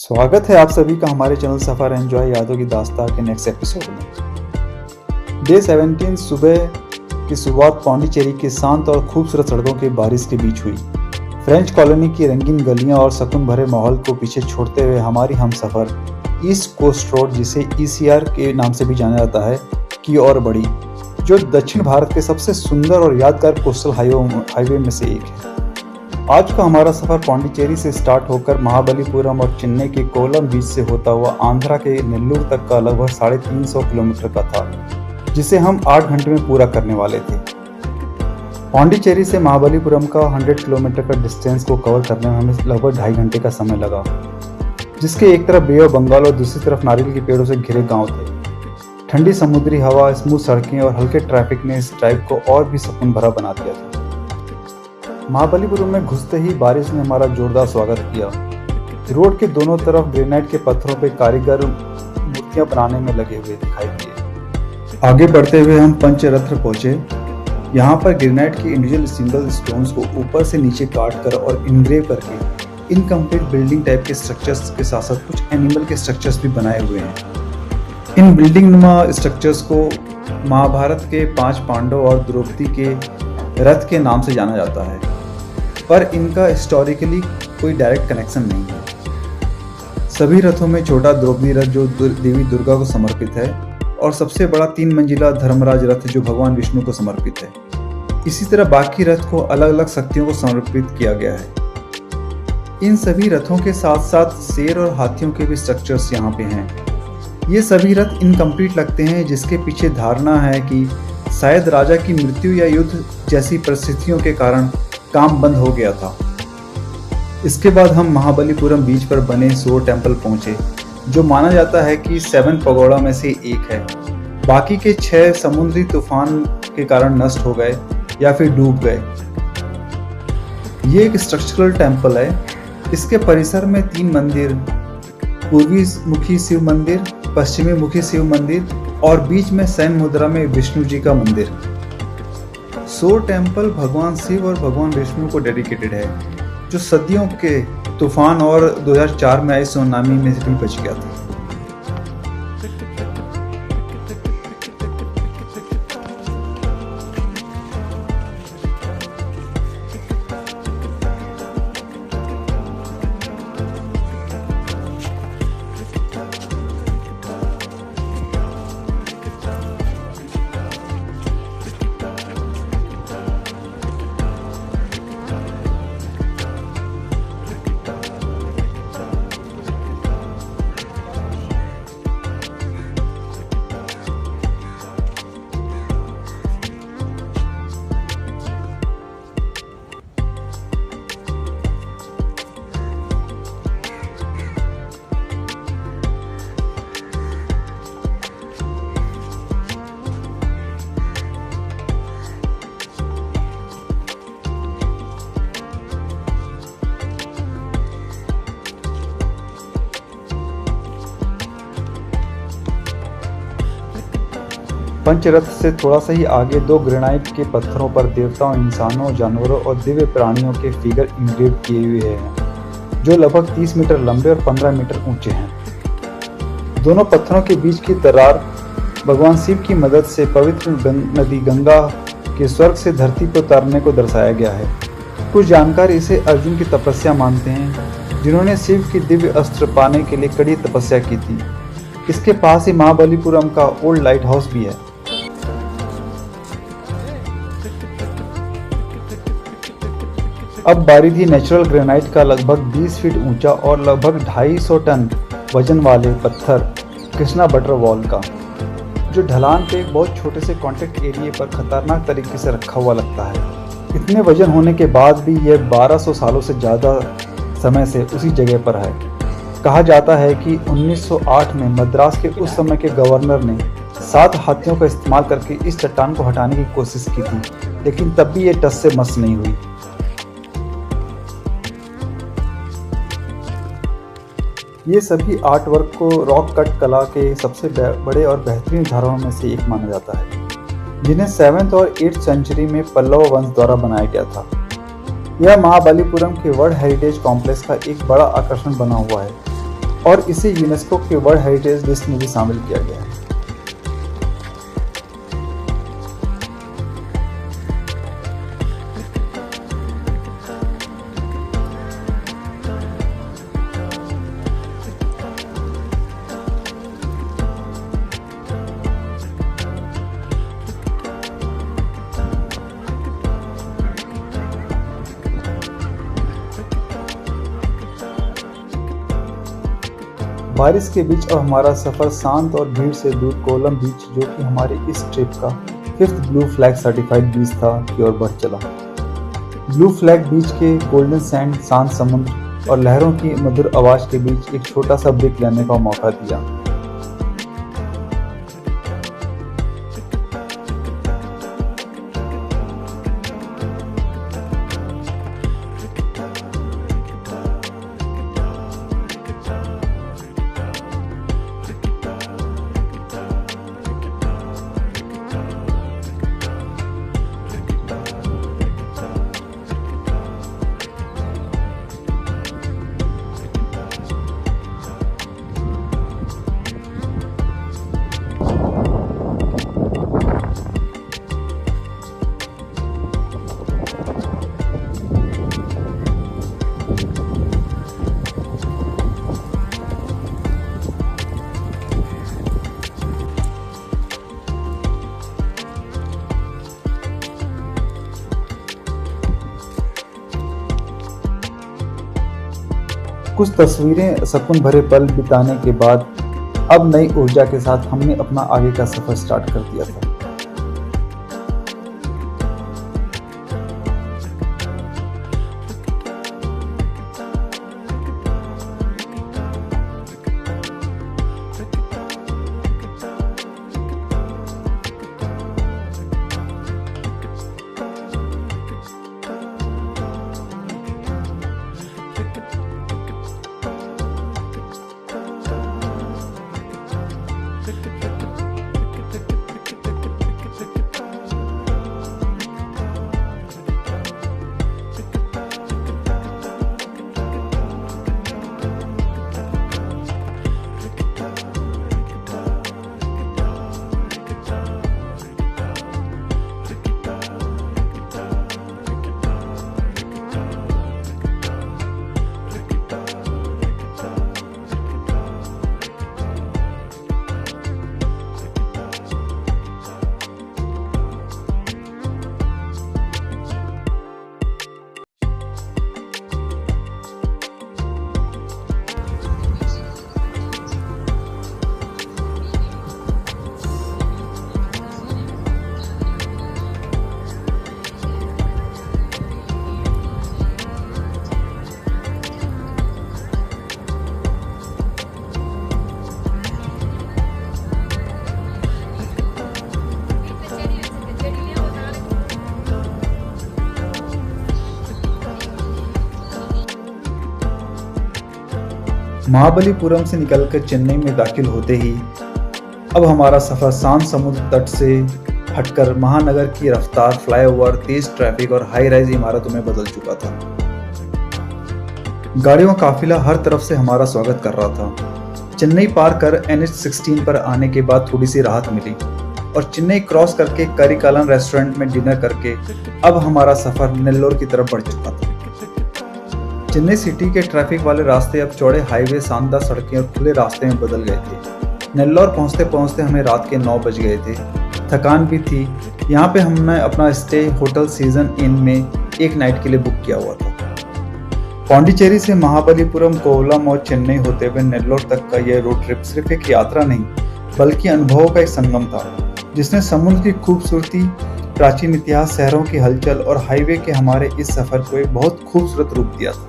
स्वागत है आप सभी का हमारे चैनल सफर एंजॉय यादों की दास्तां के नेक्स्ट एपिसोड में। डे 17 सुबह की शुरुआत पौंडीचेरी की शांत और खूबसूरत सड़कों की बारिश के बीच हुई। फ्रेंच कॉलोनी की रंगीन गलियां और सुकून भरे माहौल को पीछे छोड़ते हुए हमारी हमसफर ईस्ट कोस्ट रोड, जिसे ECR के नाम से भी जाना जाता है, की ओर बढ़ी, जो दक्षिण भारत के सबसे सुंदर और यादगार कोस्टल हाईवे में से एक है। आज का हमारा सफर पौंडीचेरी से स्टार्ट होकर महाबलीपुरम और चेन्नई के कोलम बीच से होता हुआ आंध्रा के नेल्लूर तक का लगभग 350 किलोमीटर का था, जिसे हम 8 घंटे में पूरा करने वाले थे। पौंडीचेरी से महाबलीपुरम का 100 किलोमीटर का डिस्टेंस को कवर करने में हमें लगभग 2.5 घंटे का समय लगा, जिसके एक तरफ बे ऑफ बंगाल और दूसरी तरफ नारियल के पेड़ों से घिरे गांव थे। ठंडी समुद्री हवा, स्मूथ सड़कें और हल्के ट्रैफिक ने इस ड्राइव को और भी सुकून भरा बना दिया था। महाबलीपुरम में घुसते ही बारिश ने हमारा जोरदार स्वागत किया। रोड के दोनों तरफ ग्रेनाइट के पत्थरों पर कारीगर मूर्तियां बनाने में लगे हुए दिखाई दिए। आगे बढ़ते हुए हम पंचरत्न पहुंचे। यहाँ पर ग्रेनाइट की इंडिविजुअल सिंगल स्टोन्स को ऊपर से नीचे काट कर और इनग्रेव करके इनकम्प्लीट बिल्डिंग टाइप के स्ट्रक्चर्स के साथ साथ कुछ एनिमल के स्ट्रक्चर्स भी बनाए हुए हैं। इन बिल्डिंग नुमा स्ट्रक्चर्स को महाभारत के 5 पांडव और द्रौपदी के रथ के नाम से जाना जाता है, पर इनका हिस्टोरिकली कोई डायरेक्ट कनेक्शन नहीं है। सभी रथों में छोटा द्रौपदी रथ जो देवी दुर्गा को समर्पित है, और सबसे बड़ा 3 मंजिला धर्मराज रथ जो भगवान विष्णु को समर्पित है। इसी तरह बाकी रथ को अलग अलग शक्तियों को समर्पित किया गया है। इन सभी रथों के साथ साथ शेर और हाथियों के भी स्ट्रक्चर्स यहाँ पे हैं। ये सभी रथ इनकम्प्लीट लगते हैं, जिसके पीछे धारणा है कि शायद राजा की मृत्यु या युद्ध जैसी परिस्थितियों के कारण काम बंद हो गया था। इसके बाद हम महाबलीपुरम बीच पर बने सोर टेम्पल पहुंचे, जो माना जाता है कि 7 पगोड़ा में से एक है। बाकी के 6 समुद्री तूफान के कारण नष्ट हो गए या फिर डूब गए। ये एक स्ट्रक्चरल टेम्पल है। इसके परिसर में 3 मंदिर, पूर्वी मुखी शिव मंदिर, पश्चिमी मुखी शिव मंदिर और बीच में सैन मुद्रा में विष्णु जी का मंदिर। सोर टेम्पल भगवान शिव और भगवान विष्णु को डेडिकेटेड है, जो सदियों के तूफान और 2004 में आई सुनामी में भी बच गया था। पंचरथ से थोड़ा सा ही आगे 2 ग्रेनाइट के पत्थरों पर देवताओं, इंसानों, जानवरों और दिव्य प्राणियों के फिगर इंग्रेव किए हुए हैं, जो लगभग 30 मीटर लंबे और 15 मीटर ऊंचे हैं। दोनों पत्थरों के बीच की दरार भगवान शिव की मदद से पवित्र नदी गंगा के स्वर्ग से धरती पर उतारने को दर्शाया गया है। कुछ जानकार इसे अर्जुन की तपस्या मानते हैं, जिन्होंने शिव की दिव्य अस्त्र पाने के लिए कड़ी तपस्या की थी। इसके पास ही महाबलीपुरम का ओल्ड लाइट हाउस भी है। अब बारी थी नेचुरल ग्रेनाइट का लगभग 20 फीट ऊंचा और लगभग 250 टन वजन वाले पत्थर कृष्णा बटर वॉल का, जो ढलान पे एक बहुत छोटे से कॉन्टैक्ट एरिया पर खतरनाक तरीके से रखा हुआ लगता है। इतने वजन होने के बाद भी यह 1200 सालों से ज़्यादा समय से उसी जगह पर है। कहा जाता है कि 1908 में मद्रास के उस समय के गवर्नर ने 7 हाथियों का इस्तेमाल करके इस चट्टान को हटाने की कोशिश की थी, लेकिन तब भी ये टस से मस नहीं हुई। ये सभी आर्ट वर्क को रॉक कट कला के सबसे बड़े और बेहतरीन उदाहरणों में से एक माना जाता है, जिन्हें 7th और 8th सेंचुरी में पल्लव वंश द्वारा बनाया गया था। यह महाबलीपुरम के वर्ल्ड हेरिटेज कॉम्प्लेक्स का एक बड़ा आकर्षण बना हुआ है और इसे यूनेस्को के वर्ल्ड हेरिटेज लिस्ट में भी शामिल किया गया है। बारिश के बीच अब हमारा सफ़र शांत और भीड़ से दूर कोवलम बीच, जो कि हमारे इस ट्रिप का 5th ब्लू फ्लैग सर्टिफाइड बीच था, की ओर बढ़ चला। ब्लू फ्लैग बीच के गोल्डन सैंड, शांत समुद्र और लहरों की मधुर आवाज़ के बीच एक छोटा सा ब्रेक लेने का मौका दिया। कुछ तस्वीरें, सुकून भरे पल बिताने के बाद अब नई ऊर्जा के साथ हमने अपना आगे का सफर स्टार्ट कर दिया था। महाबलीपुरम से निकलकर चेन्नई में दाखिल होते ही अब हमारा सफर शांत समुद्र तट से हटकर महानगर की रफ्तार, फ्लाईओवर, तेज ट्रैफिक और हाई राइज इमारतों में बदल चुका था। गाड़ियों का काफिला हर तरफ से हमारा स्वागत कर रहा था। चेन्नई पार कर NH16 पर आने के बाद थोड़ी सी राहत मिली और चेन्नई क्रॉस करके करिकालन रेस्टोरेंट में डिनर करके अब हमारा सफर नेल्लोर की तरफ बढ़ चुका था। चेन्नई सिटी के ट्रैफिक वाले रास्ते अब चौड़े हाईवे, शानदार सड़कें और खुले रास्ते में बदल गए थे। नेल्लोर पहुंचते पहुंचते हमें रात के 9 बज गए थे। थकान भी थी। यहाँ पे हमने अपना स्टे होटल सीजन इन में एक नाइट के लिए बुक किया हुआ था। पौंडीचेरी से महाबलीपुरम, कोवलम और चेन्नई होते हुए नेल्लोर तक का यह रोड ट्रिप सिर्फ एक यात्रा नहीं बल्कि अनुभवों का एक संगम था, जिसने समुद्र की खूबसूरती, प्राचीन इतिहास, शहरों की हलचल और हाईवे के हमारे इस सफर को एक बहुत खूबसूरत रूप दिया था।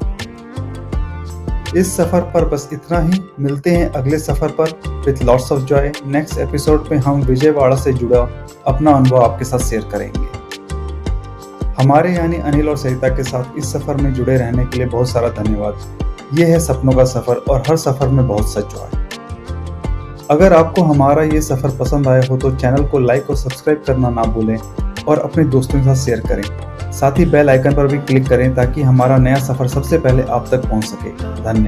इस सफर पर बस इतना ही। मिलते हैं अगले सफर पर with lots of Joy. Next episode में हम विजयवाड़ा से जुड़ा अपना अनुभव आपके साथ शेयर करेंगे। हमारे यानी अनिल और सरिता के साथ इस सफर में जुड़े रहने के लिए बहुत सारा धन्यवाद। ये है सपनों का सफर और हर सफर में बहुत सच जॉय। अगर आपको हमारा ये सफर पसंद आया हो तो चैनल को लाइक और सब्सक्राइब करना ना भूलें और अपने दोस्तों के साथ शेयर करें। साथ ही बेल आइकन पर भी क्लिक करें ताकि हमारा नया सफर सबसे पहले आप तक पहुंच सके। धन्यवाद।